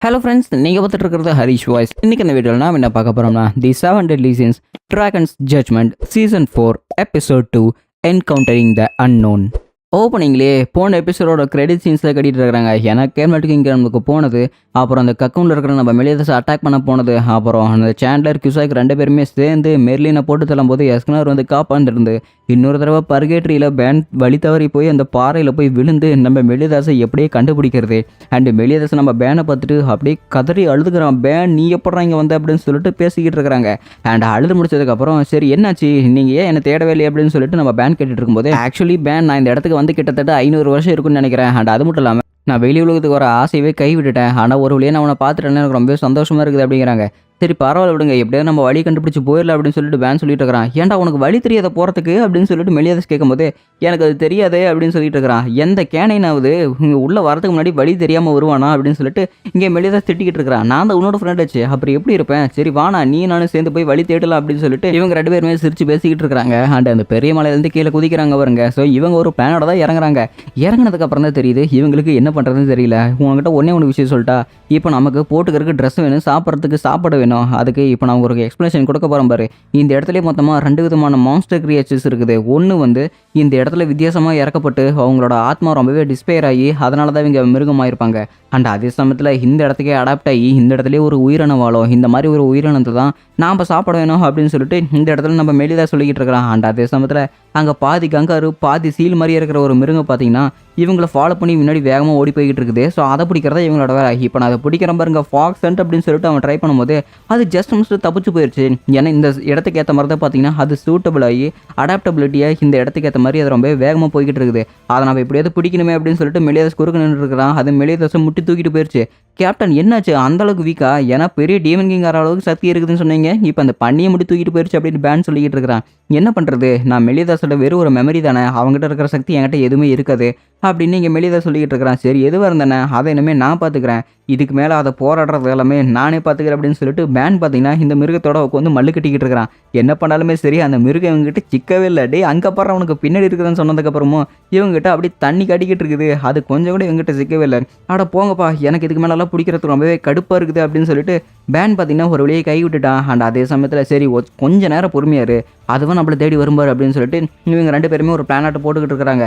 Hello friends, நீங்கள் பார்த்துட்டு இருக்கிறது ஹரிஷ் வாய்ஸ். இன்றைக்கி இந்த வீடியோவில் நாம் என்ன பார்க்க போகிறோம்னா the 7 Deadly Sins Dragon's Judgment season 4 episode 2 encountering the unknown. ஓப்பனிங்லேயே போன எபிசோடோட கிரெடிட் சீன்ஸில் கட்டிட்டு இருக்கிறாங்க. ஏன்னா கேர்மெட்டுக்கு இங்கே நமக்கு போனது, அப்புறம் அந்த கக்கவுண்டில் இருக்கிற நம்ம மெலியதஸை அட்டாக் பண்ண போனது, அப்புறம் அந்த சாண்ட்லர் கியூசாக் ரெண்டு பேருமே சேர்ந்து மெர்லினை போட்டு தள்ளும்போது எஸ்கனர் வந்து காப்பாந்துருந்து இன்னொரு தடவை பர்கேட்ரியில் பேன் வழி தவறி போய் அந்த பாறையில் போய் விழுந்து நம்ம மெலியதாஸை எப்படியே கண்டுபிடிக்கிறது. அண்டு மெலியதாஸை நம்ம பேனை பார்த்துட்டு அப்படியே கதறி அழுதுகிறான். பேன் நீ எப்படா இங்கே வந்த அப்படின்னு சொல்லிட்டு பேசிக்கிட்டு இருக்கிறாங்க. அண்ட் அழுது முடிச்சதுக்கப்புறம் சரி என்னாச்சு நீங்கள் ஏன் என்னை தேடவே இல்லை அப்படின்னு சொல்லிட்டு நம்ம பேன் கேட்டுட்டு இருக்கும்போது, ஆக்சுவலி பேன் நான் இந்த இடத்துக்கு வந்து கிட்டத்தட்ட 500 வருஷம் இருக்குன்னு நினைக்கிறேன். அண்ட் அது மட்டும் இல்லாமல் நான் வெளி உலகத்துக்கு வர ஆசையவே கைவிட்டுட்டேன். ஆனால் ஒரு வழியாக நான் அவனை பார்த்துட்டேன்னு எனக்கு ரொம்ப சந்தோஷமாக இருக்குது அப்படிங்கிறாங்க. சரி பரவாயில்ல விடுங்க, எப்படியாவது நம்ம வழி கண்டுபிடிச்சி போயிடல அப்படின்னு சொல்லிட்டு பேன் சொல்லிட்டு இருக்கிறான். ஏன்டா உனக்கு வழி தெரியாத போகிறதுக்கு அப்படின்னு சொல்லிட்டு மெலியதாஸ் கேட்கும்போது, எனக்கு அது தெரியாதே அப்படின்னு சொல்லிட்டு இருக்கிறான். எந்த கேனைனாவது இங்கே உள்ளே வரதுக்கு முன்னாடி வழி தெரியாமல் வருவானா அப்படின்னு சொல்லிட்டு இங்கே மெலியதாஸ் திட்டிக்கிட்டு இருக்கிறான். நான் தான் உன்னோட ஃப்ரெண்ட் ஆச்சு, அப்புறம் எப்படி இருப்பேன், சரி வானா நீ நானும் சேர்ந்து போய் வழி தேடலாம் அப்படின்னு சொல்லிட்டு இவங்க ரெண்டு பேருமே சிரிச்சு பேசிக்கிட்டு இருக்கிறாங்க. அண்ட் அந்த பெரிய மலையிலேருந்து கீழே குதிக்கிறாங்க பாருங்க. ஸோ இவங்க ஒரு பிளானோட தான் இறங்குறாங்க. இறங்கினதுக்கு அப்புறம் தான் தெரியுது இவங்களுக்கு என்ன பண்ணுறதுன்னு தெரியல. உங்ககிட்ட ஒன்று விஷயம் சொல்லிட்டா, இப்போ நமக்கு போட்டுக்கிறதுக்கு ட்ரெஸ் வேணும், சாப்பிட்றதுக்கு சாப்பாடு வேணும். அதுக்கு இப்போ நான் ஒரு எக்ஸ்ப்ளனேஷன் கொடுக்க போகிறேன் பாரு. இந்த இடத்துல மொத்தமாக 2 விதமான மான்ஸ்டர் கிரியேச்சர்ஸ் இருக்குது. ஒன்று வந்து இந்த இடத்துல வித்தியாசமாக இறக்கப்பட்டு அவங்களோட ஆத்மா ரொம்பவே டிஸ்பயர் ஆகி அதனால தான் இவங்க மிருகமாயிருப்பாங்க. அண்ட் அதே சமயத்தில் இந்த இடத்துக்கே அடாப்ட் ஆகி இந்த இடத்துல ஒரு உயிரினம் வாழும். இந்த மாதிரி ஒரு உயிரினத்தை தான் நாம் சாப்பிட வேணும் அப்படின்னு சொல்லிட்டு இந்த இடத்துல நம்ம மெலிதாக சொல்லிக்கிட்டு இருக்கிறான். அண்ட் அதே சமயத்தில் அங்கே பாதி கங்காரு பாதி சீல் மாதிரி இருக்கிற ஒரு மிருகம் பார்த்தீங்கன்னா இவங்களை ஃபாலோ பண்ணி முன்னாடி வேகமாக ஓடி போய்கிட்டு இருக்குது. ஸோ அதை பிடிக்கிறதா இவங்களோட வேலை. இப்போ நான் அதை பிடிக்கிறேன் பாருங்க ஃபாக்ஸ் ஹண்ட் அப்படின்னு சொல்லிட்டு அவன் ட்ரை பண்ணும்போது அது ஜஸ்ட் மிஸ்ட்டு தப்பிச்சு போயிடுச்சு. ஏன்னா இந்த இடத்துக்கு ஏற்ற மாதிரி தான் பார்த்தீங்கன்னா அது சூட்டபிள் ஆகி அடாப்டபிலிட்டியாக இந்த இடத்துக்கு ஏற்ற மாதிரி அது ரொம்ப வேகமாக போய்கிட்டு இருக்குது. அதை நம்ம எப்படியாவது பிடிக்கணுமே அப்படின்னு சொல்லிட்டு மெலியதாஸ் குறுக்கு நின்று இருக்கிறான். அது மெலியதாஸை முட்டி தூக்கிட்டு போயிடுச்சு. கேப்டன் என்னாச்சு அந்தளவுக்கு வீக்கா? ஏன்னா பெரிய டீமன் கிங் வர அளவுக்கு சக்தி இருக்குதுன்னு சொன்னீங்க, இப்போ அந்த பண்ணியை முடி தூக்கிட்டு போயிடுச்சு அப்படின்னு பேன் சொல்லிக்கிட்டு இருக்கிறான். என்ன பண்ணுறது, நான் மெலியதாஸோட வெறும் ஒரு மெமரி தானே, அவங்ககிட்ட இருக்கிற சக்தி என்கிட்ட எதுவுமே இருக்காது அப்படின்னு இங்கே மெலியதாஸ் சொல்லிக்கிட்டு இருக்கிறான். சரி எதுவாக இருந்தானே அதை இனிமேல் நான் பார்த்துக்கிறேன், இதுக்கு மேலே அதை போராடுறது எல்லாமே நானே பார்த்துக்கிறேன் அப்படின்னு சொல்லிட்டு பேன் பார்த்தீங்கன்னா இந்த மிருகத்தோட வந்து மல்லு கட்டிக்கிட்டு இருக்கிறான். என்ன பண்ணாலுமே சரி அந்த மிருகம் இவங்ககிட்ட சிக்கவே இல்லை. டே அங்கே பாரு அவனுக்கு பின்னாடி இருக்குதுன்னு சொன்னதுக்கப்புறமும் இவங்ககிட்ட அப்படி தண்ணி கட்டிக்கிட்டு இருக்குது. அது கொஞ்சம் கூட இவங்ககிட்ட சிக்கவே இல்லை. ஆட போங்கப்பா, எனக்கு இதுக்கு மேலெல்லாம் பிடிக்கிறதுக்கு ரொம்பவே கடுப்பாக இருக்குது அப்படின்னு சொல்லிட்டு பேன் பார்த்தீங்கன்னா ஒரு வழியை கை விட்டுட்டான். அண்ட் அதே சமயத்தில் சரி கொஞ்ச நேரம் பொறுமையாரு, அதுவும் நம்மளை தேடி வரும்பார் அப்படின்னு சொல்லிட்டு இவங்க ரெண்டு பேருமே ஒரு பிளானாட்டை போட்டுக்கிட்டு இருக்கிறாங்க.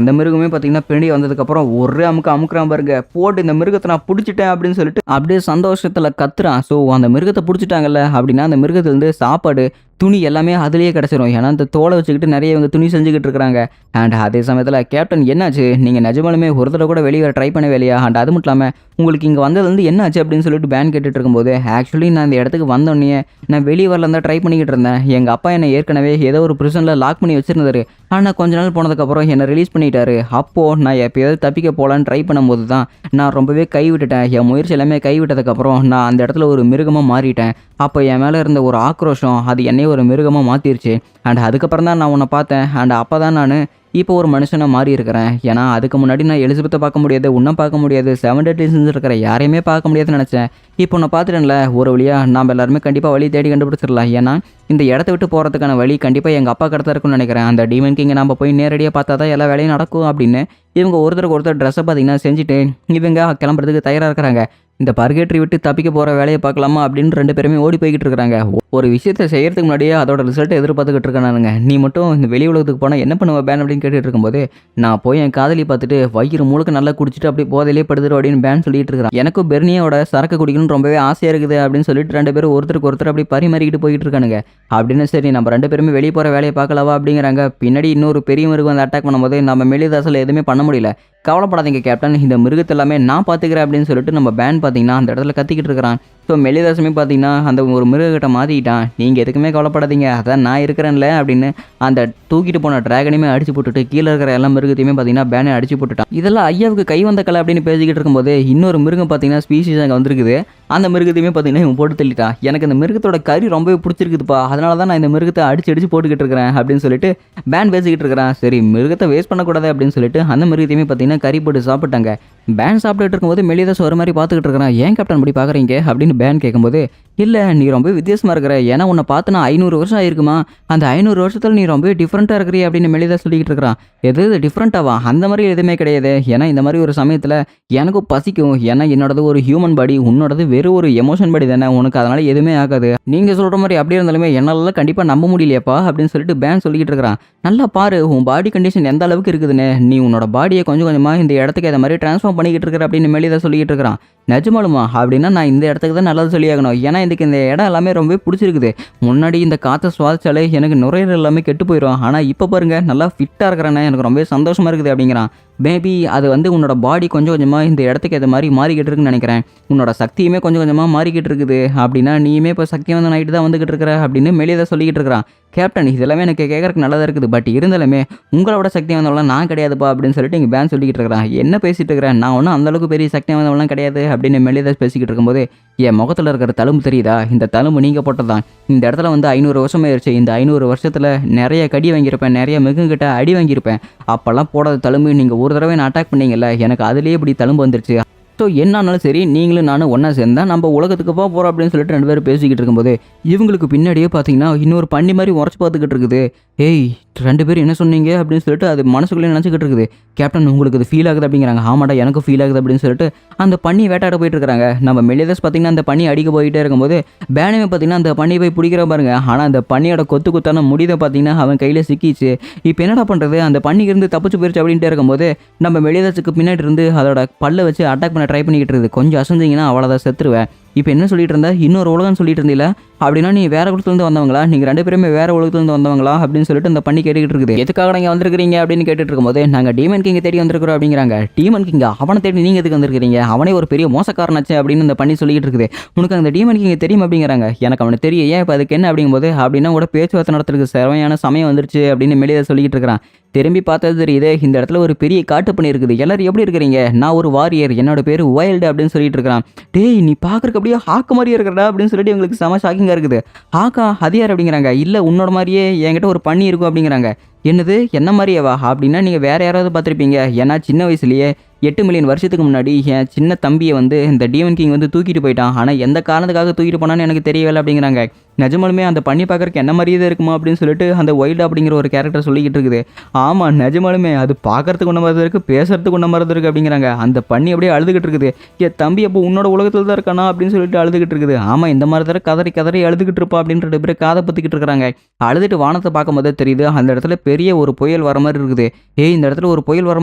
அந்த மிருகமே பார்த்தீங்கன்னா பின்னாடி வந்ததுக்கப்புறம் ஒரே அமுக்குறான் பாருங்க. போட்டு இந்த மிருகத்தை நான் பிடிச்சிட்டேன் அப்படின்னு சொல்லிட்டு அப்படியே சந்தோஷத்தில் கத்துறான். ஸோ அந்த மிருகத்தை பிடிச்சிட்டாங்கல்ல அப்படின்னா அந்த மிருகத்துலேருந்து சாப்பாடு துணி எல்லாமே அதுலேயே கிடச்சிரும். ஏன்னா அந்த தோலை வச்சுக்கிட்டு நிறைய இவங்க துணி செஞ்சுக்கிட்டு இருக்கிறாங்க. அண்ட் அதே சமயத்தில் கேப்டன் என்னாச்சு, நீங்கள் நிஜமாலுமே ஒரு தடவை கூட வெளியே ட்ரை பண்ண வேலையா? அண்ட் அது மட்டும் இல்லாமல் உங்களுக்கு இங்கே வந்ததுலேருந்து என்னாச்சு அப்படின்னு சொல்லிட்டு பேன் கேட்டுட்டு இருக்கும்போது, ஆக்சுவலி நான் இந்த இடத்துக்கு வந்தோடனே நான் வெளியே வரலாம் தான் ட்ரை பண்ணிக்கிட்டு இருந்தேன். எங்கள் அப்பா என்னை ஏற்கனவே ஏதோ ஒரு ப்ரிசனில் லாக் பண்ணி வச்சிருந்தாரு. ஆனால் கொஞ்ச நாள் போனதுக்கப்புறம் என்னை ரிலீஸ் பண்ணிட்டாரு. அப்போது நான் எப்போயாவது தப்பிக்க போகலான்னு ட்ரை பண்ணும்போது தான் நான் ரொம்பவே கைவிட்டுட்டேன். என் முயற்சி எல்லாமே கைவிட்டதுக்கப்புறம் நான் அந்த இடத்துல ஒரு மிருகமாக மாறிட்டேன். அப்போ என் மேலே இருந்த ஒரு ஆக்ரோஷம் அது என்னையே ஒரு மிருகமாக மாற்றிருச்சு. அண்ட் அதுக்கப்புறம் தான் நான் உன்னை பார்த்தேன். அண்ட் அப்போ தான் நான் இப்போ ஒரு மனுஷனை மாறி இருக்கிறேன். ஏன்னா அதுக்கு முன்னாடி நான் எலிசபெத்தை பார்க்க முடியாது, உன்னை பார்க்க முடியாது, 7 Deadly Sins இருக்கிற யாரையுமே பார்க்க முடியாதுன்னு நினச்சேன். இப்போ நான் பார்த்துட்டேன்ல, ஒரு வழியாக நாம் எல்லாருமே கண்டிப்பாக வழி தேடி கண்டுபிடிச்சிடலாம். ஏன்னா இந்த இடத்த விட்டு போகிறதுக்கான வழி கண்டிப்பாக எங்கள் அப்பா கிட்ட இருக்குன்னு நினைக்கிறேன். அந்த டீமன் கிங்கை நம்ம போய் நேரடியாக பார்த்தா தான் எல்லா வேலையும் நடக்கும் அப்படின்னு இவங்க ஒருத்தருக்கு ட்ரெஸ்ஸை பார்த்தீங்கன்னா செஞ்சுட்டு இவங்க கிளம்புறதுக்கு தயாராக இருக்கிறாங்க. இந்த பர்கேட்ரி விட்டு தப்பிக்க போகிற வேலையை பார்க்கலாமா அப்படின்னு ரெண்டு பேருமே ஓடி போய்கிட்டு இருக்கிறாங்க. ஒரு விஷயத்தை செய்யறதுக்கு முன்னாடியே அதோட ரிசல்ட்டை எதிர்பார்த்துக்கிட்டு இருக்கேன். நீ மட்டும் இந்த வெளி உலகத்துக்கு போனால் என்ன பண்ணுவ பேன் அப்படின்னு கேட்டுட்டு இருக்கும்போது, நான் போய் என் காதலி பார்த்துட்டு வயிறு முழுக்க நல்லா குடிச்சிட்டு அப்படி போதையிலே படுத்துரும் அப்படின்னு பேன் சொல்லிட்டு இருக்கிறான். எனக்கும் பெர்னியோட சரக்கு குடிக்கணும்னு ரொம்பவே ஆசையாக இருக்குது அப்படின்னு சொல்லிட்டு ரெண்டு பேரும் ஒருத்தருக்கு ஒருத்தர் அப்படி பரிமாறிக்கிட்டு போயிட்டு இருக்கானுங்க. அப்படின்னு சரி நம்ம ரெண்டு பேருமே வெளியே போகிற வேலையை பார்க்கலவா அப்படிங்கிறாங்க. பின்னாடி இன்னொரு பெரிய மிருகம் வந்து அட்டாக் பண்ணும்போது நம்ம மெலிதாஸில் எதுவுமே பண்ண முடியல. கவலைப்படாதீங்க கேப்டன், இந்த மிருகத்தை எல்லாமே நான் பார்த்துக்கிறேன் அப்படின்னு சொல்லிட்டு நம்ம பேன் பார்த்தீங்கன்னா அந்த இடத்துல கத்திக்கிட்டு இருக்கிறான். ஸோ மெலிதாசுமே பார்த்தீங்கன்னா அந்த ஒரு மிருகத்தை மாற்றிக்கிட்டான். நீங்கள் எதுக்குமே கவலைப்படாதீங்க, அதான் நான் இருக்கிறேன்ல அப்படின்னு அந்த தூக்கிட்டு போன டிராகனையுமே அடிச்சு போட்டுட்டு கீழே இருக்கிற எல்லா மிருகத்தையுமே பார்த்தீங்கன்னா பேனை அடிச்சு போட்டுட்டான். இதெல்லாம் ஐயாவுக்கு கை வந்த கலை அப்படின்னு பேசிக்கிட்டு இருக்கும்போது இன்னொரு மிருகம் பார்த்தீங்கன்னா ஸ்பீஷீஸ் அங்கே வந்திருக்குது. அந்த மிருகத்தையுமே பார்த்தீங்கன்னா இவன் போட்டு தள்ளிட்டான். எனக்கு இந்த மிருகத்தோட கறி ரொம்பவே பிடிச்சிருக்குதுப்பா, அதனால தான் நான் இந்த மிருகத்தை அடிச்சு போட்டுக்கிட்டு இருக்கிறேன் அப்படின்னு சொல்லிட்டு பேன் பேசிக்கிட்டு இருக்கிறான். சரி மிருகத்தை வேஸ்ட் பண்ணக்கூடாது அப்படின்னு சொல்லிட்டு அந்த மிருகத்தையுமே பார்த்தீங்கன்னா கறி போட்டு சாப்பிட்டாங்க. பேன் சாப்பிட்டுட்டு இருக்கும்போது மெலிதாஸ் ஒரு மாதிரி பார்த்துக்கிட்டு இருக்கிறான். ஏன் கேப்டன் இப்படி பார்க்குறீங்க அப்படின்னு பேன் கேட்கும்போது, இல்லை நீ ரொம்ப வித்தியாசமாக இருக்கிற, ஏன்னா உன்னை பார்த்து நான் 500 வருஷம் ஆயிருக்குமா, அந்த 500 வருஷத்தில் நீ ரொம்ப டிஃப்ரெண்ட்டாக இருக்கிறீ அப்படின்னு மெலிதாஸ் சொல்லிக்கிட்டு இருக்கிறான். எது டிஃப்ரெண்ட்டாவா, அந்த மாதிரி எதுவுமே கிடையாது, ஏன்னா இந்த மாதிரி ஒரு சமயத்தில் எனக்கும் பசிக்கும், ஏன்னா என்னோடது ஒரு ஹியூமன் பாடி, உன்னோடது வெறும் ஒரு எமோஷன் பாடி தானே, உனக்கு அதனால் எதுவுமே ஆகாது, நீங்கள் சொல்கிற மாதிரி அப்படியே இருந்தாலுமே என்னால கண்டிப்பாக நம்ப முடியலையாப்பா அப்படின்னு சொல்லிட்டு பேன் சொல்லிக்கிட்டு இருக்கிறான். நல்லா பாரு உன் பாடி கண்டிஷன் எந்த அளவுக்கு இருக்குதுன்னு, நீ உன்னோட பாடியை கொஞ்சம் கொஞ்சமாக இந்த இடத்துக்கு ஏற்ற மாதிரி ட்ரான்ஸ்ஃபார்ம் பண்ணிக்கிட்டு இருக்கிற அப்படின்னு மெலிதா சொல்லிக்கிட்டு இருக்கிறான். நிஜமாலுமா அப்படின்னா நான் இந்த இடத்துக்கு தான் நல்லது சொல்லியாகணும், ஏன்னா இதுக்கு இந்த இடம் எல்லாமே ரொம்ப பிடிச்சிருக்குது, முன்னாடி இந்த காற்றை சுவாசிச்சாலே எனக்கு நுரையீரல் எல்லாமே கெட்டு போயிடும், ஆனால் இப்போ பாருங்க நல்லா ஃபிட்டாக இருக்கிறேன்னு எனக்கு ரொம்ப சந்தோஷமாக இருக்குது அப்படிங்கிறான். மேபி அது உன்னோட பாடி கொஞ்சம் கொஞ்சமாக இந்த இடத்துக்கு ஏற்ற மாதிரி மாறிக்கிட்டு இருக்குன்னு நினைக்கிறேன், உன்னோட சக்தியுமே கொஞ்சம் கொஞ்சமாக மாறிக்கிட்டு இருக்குது, அப்படின்னா நீயுமே இப்போ சக்தி வந்து நைட்டு தான் வந்துக்கிட்டு இருக்கிற அப்படின்னு மெலிதா சொல்லிக்கிட்டு இருக்கிறான். கேப்டன் இதெல்லாமே எனக்கு கேட்கறதுக்கு நல்லா தான் இருக்குது, பட் இருந்தாலுமே உங்களோட சக்தி வந்தவங்களாம் நான் கிடையாதுப்பா அப்படின்னு சொல்லிட்டு இங்கே பேன் சொல்லிக்கிட்டு இருக்கிறான். என்ன பேசிட்டு இருக்கிறேன், நான் ஒன்றும் அந்தளவுக்கு பெரிய சக்தி வந்தவங்களாம் கிடையாது அப்படின்னு மெலிதாஸ் பேசிக்கிட்டு இருக்கும்போது, என் முகத்தில் இருக்கிற தழும்பு தெரியுதா, இந்த தழும்பு நீங்கள் போட்டதான், இந்த இடத்துல 500 வருஷம் ஆயிடுச்சு, இந்த 500 வருஷத்தில் நிறைய கடி வாங்கியிருப்பேன், நிறைய மிகுங்கிட்ட அடி வாங்கியிருப்பேன், அப்போல்லாம் போடாத தழும்பு நீங்கள் ஒரு தடவை நான் அட்டாக் பண்ணீங்கல்ல, எனக்கு அதுலேயே இப்படி தழும்பு வந்துருச்சு, ஸோ என்னானாலும் சரி நீங்களும் நானும் ஒன்றா சேர்ந்தா நம்ம உலகத்துக்கு போகிறோம் அப்படின்னு சொல்லிட்டு 2 பேரும் பேசிக்கிட்டு இருக்கும்போது, இவங்களுக்கு பின்னாடியே பார்த்தீங்கன்னா இன்னொரு பண்ணி மாதிரி உரைச்சி பார்த்துக்கிட்டு இருக்குது. ஏய் 2 பேரும் என்ன சொன்னீங்க அப்படின்னு சொல்லிட்டு அது மனசுக்குள்ளே நினச்சிக்கிட்டு இருக்குது. கேப்டன் உங்களுக்கு அது ஃபீல் ஆகுது அப்படிங்கிறாங்க. ஆமாடா எனக்கு ஃபீல் ஆகுது அப்படின்னு சொல்லிட்டு அந்த பண்ணி வேட்டாட போயிட்டு இருக்காங்க. நம்ம மெலிதாஸ் பார்த்தீங்கன்னா அந்த பண்ணி அடிக்க போயிட்டே இருக்கும்போது, பேனுமே பார்த்தீங்கன்னா அந்த பண்ணி போய் பிடிக்கிற பாருங்க, ஆனால் அந்த பண்ணியோட கொத்தான முடிதை பார்த்தீங்கன்னா அவன் கையில் சிக்கிச்சு. இப்போ என்னடா பண்ணுறது, அந்த பண்ணிக்கு இருந்து தப்பிச்சு போயிடுச்சு அப்படின்ட்டு இருக்கும்போது, நம்ம மெலிதாஸுக்கு பின்னாடி இருந்து அதோட பல்லை வச்சு அட்டாக் பண்ண ட்ரை பண்ணிக்கிட்டு இருக்குது. கொஞ்சம் அசைஞ்சிங்கன்னா அவ்வளோதான் செத்துருவேன். இப்போ என்ன சொல்லிட்டு இருந்தா, இன்னொரு உலகம் சொல்லிட்டு இருந்தீல, அப்படின்னா நீ வேற உலகத்துலேருந்து வந்தவங்களா, நீங்கள் 2 பேருமே வேற உலகத்துலேருந்து வந்தவங்களா அப்படின்னு சொல்லிட்டு அந்த பண்ணி கேட்டுக்கிட்டு இருக்குது. எதுக்காக நீங்கள் வந்திருக்கிறீங்க அப்படின்னு கேட்டுட்டு இருக்கும்போது, நாங்கள் டீமன் கிங்கை தேடி வந்திருக்கிறோம் அப்படிங்கிறாங்க. டீமன் கிங்கா, அவனை தேடி நீங்கள் எதுக்கு வந்திருக்கிறீங்க, அவனே ஒரு பெரிய மோசக்காரனாச்சு அப்படின்னு அந்த பண்ணி சொல்லிட்டு இருக்குது. உனக்கு அந்த டீமன் கிங்கை தெரியும் அப்படிங்கிறாங்க. எனக்கு அவனை தெரியும், ஏன் இப்போ அதுக்கு என்ன அப்படிங்கும்போது, அப்படின்னா கூட பேச்சுவார்த்தை நடத்துறதுக்கு சரியான சமயம் வந்துருச்சு அப்படின்னு மெலிதா சொல்லிக்கிட்டு இருக்கிறான். திரும்பி பார்த்தது தெரியுது, இந்த இடத்துல ஒரு பெரிய காட்டு பண்ணி இருக்குது. எல்லாரும் எப்படி இருக்கிறீங்க, நான் ஒரு வாரியர், என்னோட பேர் வைல்டு அப்படின்னு சொல்லிட்டு இருக்கிறான். டேய் நீ பார்க்குறக்கு அப்படியே ஹாக்கு மாதிரியே இருக்கிறடா அப்படின்னு சொல்லிட்டு எங்களுக்கு செம ஷாக்கிங்காக இருக்குது. ஹாக்கா அது யார் அப்படிங்கிறாங்க. இல்லை உன்னோட மாதிரியே என்கிட்ட ஒரு பண்ணி இருக்கும் அப்படிங்கிறாங்க. என்னது என்ன மாதிரியேவா அப்படின்னா நீங்கள் வேறு யாராவது பார்த்துருப்பீங்க, ஏன்னா சின்ன வயசுலேயே 8 மில்லியன் வருஷத்துக்கு முன்னாடி என் சின்ன தம்பியை இந்த டீமன் கிங் தூக்கிட்டு போயிட்டான், ஆனால் எந்த காரணத்துக்காக தூக்கிட்டு போனான்னு எனக்கு தெரியவில்லை அப்படிங்கிறாங்க. நிஜமாலுமே அந்த பண்ணி பார்க்குறக்கு என்ன மாதிரியே தான் இருக்குமா அப்படின்னு சொல்லிட்டு அந்த வைல்டு அப்படிங்கிற ஒரு கேரக்டர் சொல்லிக்கிட்டு இருக்குது. ஆமாம் நிஜமாலுமே அது பார்க்கறதுக்கு ஒன்ற மாதிரி இருக்குது, பேசுறதுக்கு ஒன்ற மாதிரி இருக்குது அப்படிங்கிறாங்க. அந்த பண்ணி அப்படியே அழுதுகிட்டு இருக்குது. என் தம்பி அப்போ உன்னோட உலகத்தில் தான் இருக்கானா அப்படின்னு சொல்லிட்டு அழுதுகிட்டு இருக்குது. ஆமாம் இந்த மாதிரி தர கதறி கதறி அழுதுகிட்டு இருப்பா அப்படின்ற 2 பேர் காதை பற்றிக்கிட்டு இருக்கிறாங்க. அழுதுட்டு வானத்தை பார்க்கும் போதே தெரியுது அந்த இடத்துல பெரிய ஒரு புயல் வர மாதிரி இருக்குது. ஏய் இந்த இடத்துல ஒரு புயல் வர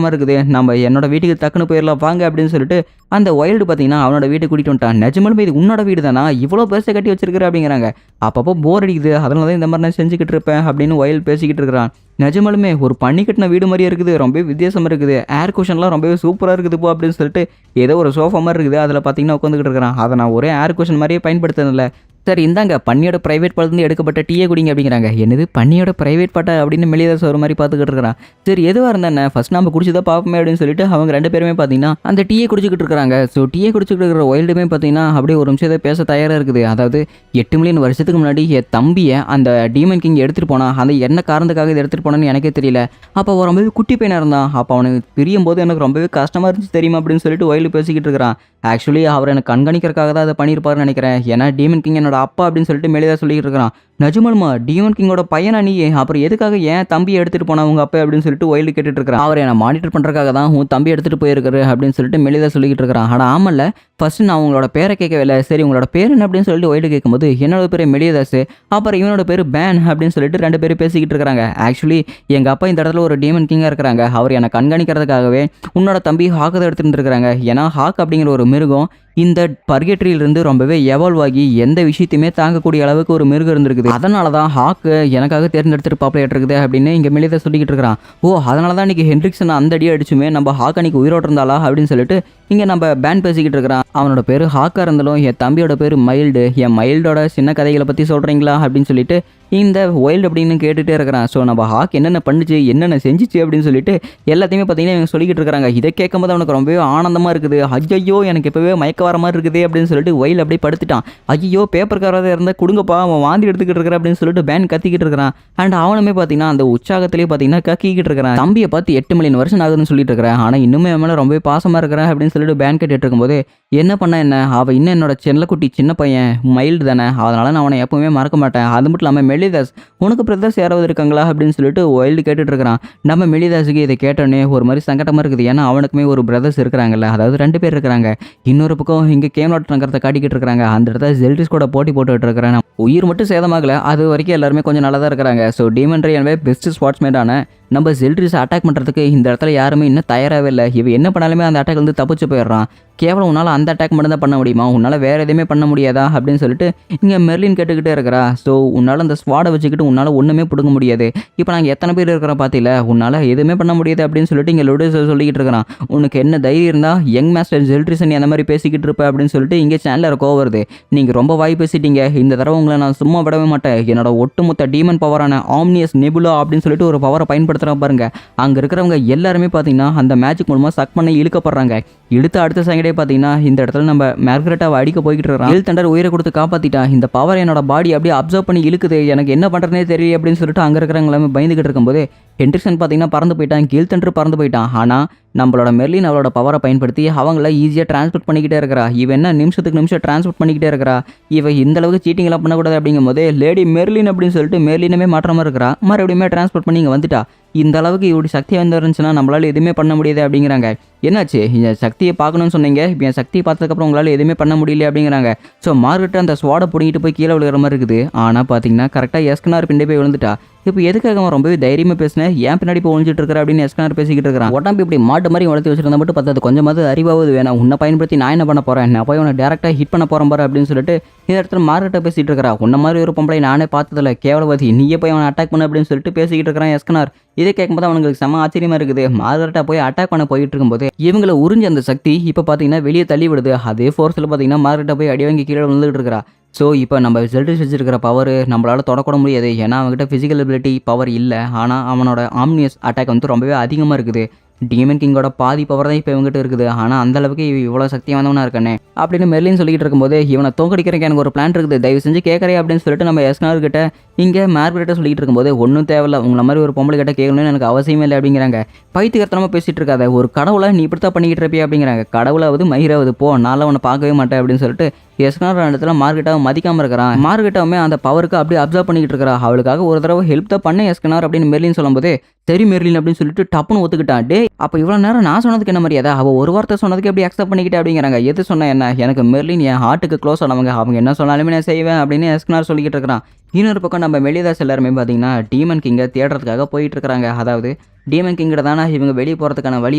மாதிரி இருக்குது, நம்ம என்னோட வீட்டுக்கு டக்குன்னு போயிடலாம் வாங்க அப்படின்னு சொல்லிட்டு அந்த வைல்டு பார்த்தீங்கன்னா அவனோட வீட்டுக்கு கூட்டிகிட்டு வந்துட்டான். நிஜமாலுமே இது உன்னோட வீடு தானா, இவ்வளோ பெருசாக கட்டி வச்சிருக்கிற அப்படிங்கிறாங்க. அப்பப்போ போர் அடிக்குது, அதனால தான் இந்த மாதிரி நான் செஞ்சுக்கிட்டு இருப்பேன் அப்படின்னு வைல்டு பேசிக்கிட்டு இருக்கிறான். நிஜமாலுமே ஒரு பண்ணி கட்டின வீடு மாதிரியே இருக்குது, ரொம்பவே வித்தியாசமாக இருக்குது, ஏர் குஷன்லாம் ரொம்பவே சூப்பராக இருக்குது போ அப்படின்னு சொல்லிட்டு ஏதோ ஒரு சோஃபா மாதிரி இருக்குது, அதில் பார்த்தீங்கன்னா உட்காந்துக்கிட்டு இருக்கிறான். அதை நான் ஒரே ஏர் குஷன் மாதிரியே பயன்படுத்தினதில்ல. சார் இந்தாங்க பண்ணியோட ப்ரைவேட் பாட்டிலேருந்து எடுக்கப்பட்ட டீயை குடிங்க அப்படிங்கிறாங்க. என்னது பண்ணியோட ப்ரைவேட் பாட்டை அப்படின்னு மெலிதாஸ் ஒரு மாதிரி பார்த்துக்கிட்டு இருக்கிறான். சரி எதுவாக இருந்தானே ஃபஸ்ட் நம்ம குடிச்சதான் பார்ப்போமே அப்படின்னு சொல்லிட்டு அவங்க 2 பேருமே பார்த்தீங்கன்னா அந்த டீயை குடிச்சிக்கிட்டு இருக்கிறாங்க. ஸோ டீயை குடிச்சிக்கிட்டு இருக்கிற வைல்டுமே பார்த்தீங்கன்னா அப்படியே ஒரு நிமிஷம் இதை பேச தயாராக இருக்குது. அதாவது 8 மில்லியன் வருஷத்துக்கு முன்னாடி என் தம்பியை அந்த டீமன் கிங் எடுத்துகிட்டு போனான், அந்த என்ன காரணத்துக்காக இதை எடுத்துகிட்டு போனான்னு எனக்கே தெரியல, அப்போ அவன் ரொம்பவே குட்டி பையனாக இருந்தான், அப்போ அவனுக்கு பிரியும் போது எனக்கு ரொம்பவே கஷ்டமாக இருந்துச்சு தெரியுமா அப்படின்னு சொல்லிட்டு வைல்டு பேசிக்கிட்டு இருக்கிறான். ஆக்சுவலி அவர் எனக்கு கண்காணிக்கிறதுக்காக தான் அதை பண்ணியிருப்பாருன்னு நினைக்கிறேன், ஏன்னா டீமன் கிங் என்னோட அப்பா அப்படின்னு சொல்லிட்டு மெலிதா சொல்லிட்டு இருக்கிறான். நிஜமாலுமா டீமன் கிங்கோட பையனா நீ, அப்புறம் எதுக்காக ஏன் தம்பியை எடுத்துகிட்டு போனா உங்கள் அப்பா அப்படின்னு சொல்லிட்டு வைல்டு கேட்டுட்டு இருக்கிறான். அவர் என்னை மானிட்டர் பண்ணுறதுக்காக தான் உன் தம்பி எடுத்துகிட்டு போயிருக்காரு அப்படின்னு சொல்லிட்டு மெலிதா சொல்லிக்கிட்டு இருக்கிறான். ஆனால் ஆமல்ல ஃபஸ்ட்டு நான் உங்களோட பேரை கேட்கவே இல்லை, சரி உங்களோட பேர் என்ன அப்படின்னு சொல்லிட்டு வைல்டு கேட்கும்போது என்னோட பேர் மெலிதாஸ், அப்புறம் இவனோட பேர் பேன் அப்படின்னு சொல்லிட்டு 2 பேரும் பேசிக்கிட்டு இருக்கிறாங்க. ஆக்சுவலி எங்கள் அப்பா இந்த இடத்துல ஒரு டீமன் கிங்காக இருக்கிறாங்க, அவர் என்னை கண்காணிக்கிறதுக்காகவே உன்னோட தம்பி ஹாக்கை எடுத்துகிட்டு இருக்கிறாங்க. ஏன்னா ஹாக் அப்படிங்கிற ஒரு மிருகம் இந்த பர்கெட்ரியிலிருந்து ரொம்பவே எவால்வ் ஆகி எந்த விஷயத்தையுமே தாங்கக்கூடிய அளவுக்கு ஒரு மிருகம் இருந்திருக்குது, அதனால தான் ஹாக்கு எனக்காக தேர்ந்தெடுத்துட்டு பாப்புலேட் இருக்குது அப்படின்னு இங்கே மெலிதா சொல்லிக்கிட்டு இருக்கிறான். ஓ அதனால தான் இன்றைக்கி ஹென்ட்ரிக்ஸன் அந்த அடி அடிச்சுமே நம்ம ஹாக் அன்றைக்கி உயிரோடு இருந்தாளா அப்படின்னு சொல்லிட்டு இங்கே நம்ம பேன் பேசிக்கிட்டு இருக்கிறான். அவனோட பேர் ஹாக்காக இருந்தாலும் என் தம்பியோட பேர் மைல்டு, என் மைல்டோட சின்ன கதைகளை பற்றி சொல்கிறீங்களா அப்படின்னு சொல்லிட்டு இந்த ஒயில்டு அப்படின்னு கேட்டுகிட்டே இருக்கிறான். ஸோ நம்ம ஹாக் என்னென்ன பண்ணுச்சு என்னென்ன செஞ்சிச்சு அப்படின்னு சொல்லிட்டு எல்லாத்தையுமே பார்த்தீங்கன்னா இவங்க சொல்லிக்கிட்டு இருக்காங்க. இதை கேட்கும்போது அவனுக்கு ரொம்பவே ஆனந்தமாக இருக்குது. ஐயோ எனக்கு இப்போவே மயக்க வர மாதிரி இருக்குது அப்படின்னு சொல்லிட்டு ஒயில் அப்படியே படுத்துட்டான். ஐயோ பேப்பர் கவராக இருந்தால் கொடுங்கப்பா அவன் வாந்தி எடுத்துக்கிட்டு இருக்கிற அப்படின்னு சொல்லிட்டு பேன் கத்திக்கிட்டு இருக்கிறான். அண்ட் அவனுமே பார்த்தீங்கன்னா அந்த உற்சாகத்திலே பார்த்தீங்கன்னா கக்கிக்கிட்டு இருக்கிறான். தம்பியை பார்த்து 8 மில்லியன் வருஷம் ஆகுதுன்னு சொல்லிட்டு இருக்கிறேன். ஆனால் இன்னுமே அவன் மேலே ரொம்பவே பாசமாக இருக்கிறேன் அப்படின்னு சொல்லிட்டு பேன் கேட்டுட்டு இருக்கும்போது என்ன பண்ண என்ன அவள் இன்னும் என்னோட செல்லக்குட்டி சின்ன பையன் மைல்டு தானே, அதனால நான் அவனை எப்பவுமே மறக்க மாட்டேன். அது மட்டும் இல்லாமல் மெலிதாஸ் உனக்கு பிரதர்ஸ் யாராவது இருக்காங்களா அப்படின்னு சொல்லிட்டு ஒயில்டு கேட்டுட்டு இருக்கிறான். நம்ம மெலிதாஸுக்கு இதை கேட்டோன்னே ஒரு மாதிரி சங்கடமாக இருக்குது. ஏன்னா அவனுக்குமே ஒரு பிரதர்ஸ் இருக்கிறாங்கல்ல, அதாவது 2 பேர் இருக்கிறாங்க. இன்னொரு பக்கம் இங்கே கேம்லாட் நகரத்தை காட்டிக்கிட்டு இருக்கிறாங்க. அந்த இடத்துல ஜெல்டிஸ் கூட போட்டி போட்டுக்கிட்டு இருக்கிறேன். உயிர் மட்டும் சேதமாகல, அது வரைக்கும் எல்லாருமே கொஞ்சம் நல்லா தான் இருக்கிறாங்க. ஸோ டீமன் ரே எனவே பெஸ்ட் ஸ்பாட்ஸ்மேட்டான நம்ம ஜெல்ட்ரிஸை அட்டாக் பண்ணுறதுக்கு இந்த இடத்துல யாருமே இன்னும் தயாராகவே இல்லை. இவன் என்ன பண்ணாலுமே அந்த அட்டாக் வந்து தப்பிச்சு போயிடுறான். கேவலம் உன்னால் அந்த அட்டாக் மட்டும் தான் பண்ண முடியுமா, உன்னால் வேறு எதுவுமே பண்ண முடியாதா அப்படின்னு சொல்லிட்டு இங்கே மெர்லின் கேட்டுக்கிட்டே இருக்கிறா. ஸோ உன்னால் அந்த ஸ்வாடை வச்சுக்கிட்டு உன்னால் ஒன்றுமே பிடுங்க முடியாது. இப்போ நாங்கள் எத்தனை பேர் இருக்கிறோம் பார்த்தில, உன்னால் எதுவுமே பண்ண முடியாது அப்படின்னு சொல்லிட்டு இங்கே லொடு சொல்லிக்கிட்டு இருக்கிறான். உனக்கு என்ன தைரியம் இருந்தால் யங் மாஸ்டர் ஜெல்ட்ரிஸ் நீ அந்த மாதிரி பேசிக்கிட்டு இருப்ப அப்படின்னு சொல்லிட்டு இங்கே சேனலில் கோவம் வருது. நீங்கள் ரொம்ப வாய் பேசிட்டீங்க, இந்த தடவை உங்களை நான் சும்மா விடவே மாட்டேன். என்னோட ஒட்டுமொத்த டீமன் பவரான ஆம்னியஸ் நெபுலா அப்படின்னு சொல்லிட்டு ஒரு பவரை பயன்படுத்துகிறேன் பாருங்க. அங்கே இருக்கிறவங்க எல்லாருமே பார்த்தீங்கன்னா அந்த மேஜிக் மூலமாக சக் பண்ணி இழுக்கப்படுறாங்க. இழுத்த அடுத்த செகண்டே பார்த்தீங்கன்னா இந்த இடத்துல நம்ம மார்கரெட்டாவை அடிக்க போய்கிட்டு இருக்கிறோம். ஹில் தண்டர் உயிரை கொடுத்து காப்பாற்றிட்டா. இந்த பவர் என்னோட பாடி அப்படியே அப்சர்வ் பண்ணி இழுக்குது, எனக்கு என்ன பண்ணுறதுனே தெரியல அப்படின்னு சொல்லிட்டு அங்கே இருக்கிறவங்க எல்லாமே பயந்துகிட்டு இருக்கும்போது ஹென்ட்ரிக்சன் பார்த்தீங்கன்னா பறந்து போயிட்டான். ஹில் தண்டர் பறந்து போயிட்டான். ஆனால் நம்மளோட மெர்லின் அவளோட பவரை பயன்படுத்தி அவங்கள ஈஸியாக டிரான்ஸ்போர்ட் பண்ணிக்கிட்டே இருக்கிறா. இவன் என்ன நிமிஷத்துக்கு நிமிஷம் டிரான்ஸ்போர்ட் பண்ணிக்கிட்டே இருக்கிறா. இவன் இந்த அளவுக்கு சீட்டிங்லாம் பண்ணக்கூடாது அப்படிங்கும்போது லேடி மெர்லின் அப்படின்னு சொல்லிட்டு மெர்லினுமே மாற்றமாக இருக்கிறா. மறுபடியுமே டிரான்ஸ்போர்ட் பண்ணி இங்கே வந்துட்டா. இந்த அளவுக்கு இப்படி சக்தி வந்து இருந்துச்சுன்னா நம்மளால எதுவுமே பண்ண முடியாது அப்படிங்கிறாங்க. என்னாச்சு இந்த சக்தியை பார்க்கணும்னு சொன்னீங்க, இப்போ என் சக்தியை பார்த்ததுக்கப்புறம் உங்களால் எதுவுமே பண்ண முடியல அப்படிங்கிறாங்க. ஸோ மார்கரெட் அந்த ஸ்வாடை பிடிங்கிட்டு போய் கீழே விழுகிற மாதிரி இருக்குது. ஆனால் பார்த்தீங்கன்னா கரெக்டாக எஸ்கனார் பின்னே போய் விழுந்துட்டா. இப்போ எதுக்காக அவன் ரொம்பவே தைரியமாக பேசினேன், ஏன் பின்னாடி போய் ஒழிஞ்சிட்டு இருக்கிற அப்படின்னு எஸ்கனார் பேசிக்கிட்டு இருக்கிறான். உடம்பு இப்படி மாட்டு மாதிரி வளர்த்து வச்சிருந்தா மட்டும் பார்த்தது கொஞ்சமாவது அறிவாவது வேணும். உன்னை பயன்படுத்தி நான் என்ன பண்ண போகிறேன், நான் போய் உன்னை டேரெக்டாக ஹிட் பண்ண போகிறேன் பாரு அப்படின்னு சொல்லிட்டு இந்த இடத்துல மார்கரெட்டை பேசிகிட்டு இருக்கிறா. உன்ன மாதிரி ஒரு பொம்பளை நானே பார்த்ததில்ல, கேவலவாதி, நீயே போய் அவனை அட்டாக் பண்ண அப்படின்னு சொல்லிட்டு பேசிக்கிட்டு இருக்கிறான் எஸ்கனார். இதை கேட்கும்போது அவங்களுக்கு செம்ம ஆச்சரியமாக இருக்குது. மார்கரெட்டா போய் அட்டாக் பண்ண போயிட்டு இருக்கும்போது இவங்களை உறிஞ்ச அந்த சக்தி இப்போ பார்த்தீங்கன்னா வெளியே தள்ளி விடுது. அதே ஃபோர்ஸில் பார்த்தீங்கன்னா மார்கரெட்டா போய் அடி வாங்கி கீழே விழுந்துட்டு இருக்கிறா. ஸோ இப்போ நம்ம ஜெல்ட்ரிஸ் வச்சிருக்கிற பவர் நம்மளால் தொடக்கூட முடியாது. ஏன்னா அவங்ககிட்ட ஃபிசிக்கல் எபிலிட்டி பவர் இல்லை. ஆனால் அவனோட ஆம்னியஸ் அட்டாக் வந்து ரொம்பவே அதிகமாக இருக்குது. டீமன் கிங்கோட பாதி பவர் தான் இப்போ இவங்ககிட்ட இருக்குது. ஆனால் அந்தளவுக்கு இவ்வளோ சக்தி வந்தவனா இருக்கானே அப்படின்னு மெர்லின் சொல்லிக்கிட்டு இருக்கும்போது இவனை தோக்கடிக்கிறதுக்கு எனக்கு ஒரு பிளான் இருக்குது, தயவு செஞ்சு கேட்குறே அப்படின்னு சொல்லிட்டு நம்ம எஸ்கனார் கிட்ட இங்கே மார்கரெட்டை சொல்லிக்கிட்டு இருக்கும்போது ஒன்றும் தேவையில்ல, உங்களை மாதிரி ஒரு பொம்பளை கிட்ட கேட்கணும்னு எனக்கு அவசியமே இல்லை அப்படிங்கிறாங்க. பைத்தியகரத்தனமாக பேசிகிட்டு இருக்காத, ஒரு கடவுளை நீ இப்படி தான் பண்ணிக்கிட்டு இருப்பியா அப்படிங்கிறாங்க. கடவுளாவது மயிராவது போ, நான்லாம் உன்னை பார்க்கவே மாட்டேன் அப்படின்னு சொல்லிட்டு எஸ்கனார் இடத்துல மார்கரெட்டாவை மதிக்காமல் இருக்கிறான். மார்கரெட்டாவுமே அந்த பவருக்கு அப்படியே அப்சர்வ் பண்ணிக்கிட்டு இருக்கிறா. அவளுக்காக ஒரு தடவை ஹெல்ப் தான் பண்ண எஸ்கனார் அப்படின்னு மெர்லின் சொல்லும்போது சரி மெர்லின் அப்படின்னு சொல்லிட்டு டப்புன்னு ஒத்துக்கிட்டான். டே அப்போ இவ்வளோ நேரம் நான் சொன்னதுக்கு என்ன மரியாதை, அவள் ஒரு வார்த்தை சொன்னதுக்கு எப்படி அக்செப்ட் பண்ணிக்கிட்டே அப்படிங்கிறாங்க. எது சொன்ன என்ன, எனக்கு மெர்லின் என் ஹார்ட்டுக்கு க்ளோஸ் ஆனவங்க, அவங்க என்ன சொன்னாலுமே நான் செய்வேன் அப்படின்னு எஸ்கனார் சொல்லிக்கிட்டு இருக்கிறான். இன்னொரு பக்கம் நம்ம மெலிதாஸ் எல்லாருமே பார்த்தீங்கன்னா டீமன் கிங்கை தேடுறதுக்காக போயிட்டு இருக்கிறாங்க. அதாவது டீமன் கிங்கிட்ட தானே இவங்க வெளியே போகிறதுக்கான வழி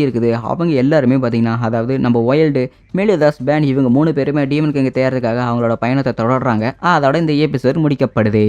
இருக்குது. அவங்க எல்லாருமே பார்த்தீங்கன்னா அதாவது நம்ம ஒயில்டு மெலிதாஸ் பேன் இவங்க 3 பேருமே டீமன் கிங்கை தேடுறதுக்காக அவங்களோட பயணத்தை தொடர்றாங்க. அதோட இந்த எபிசோட் முடிக்கப்படுது.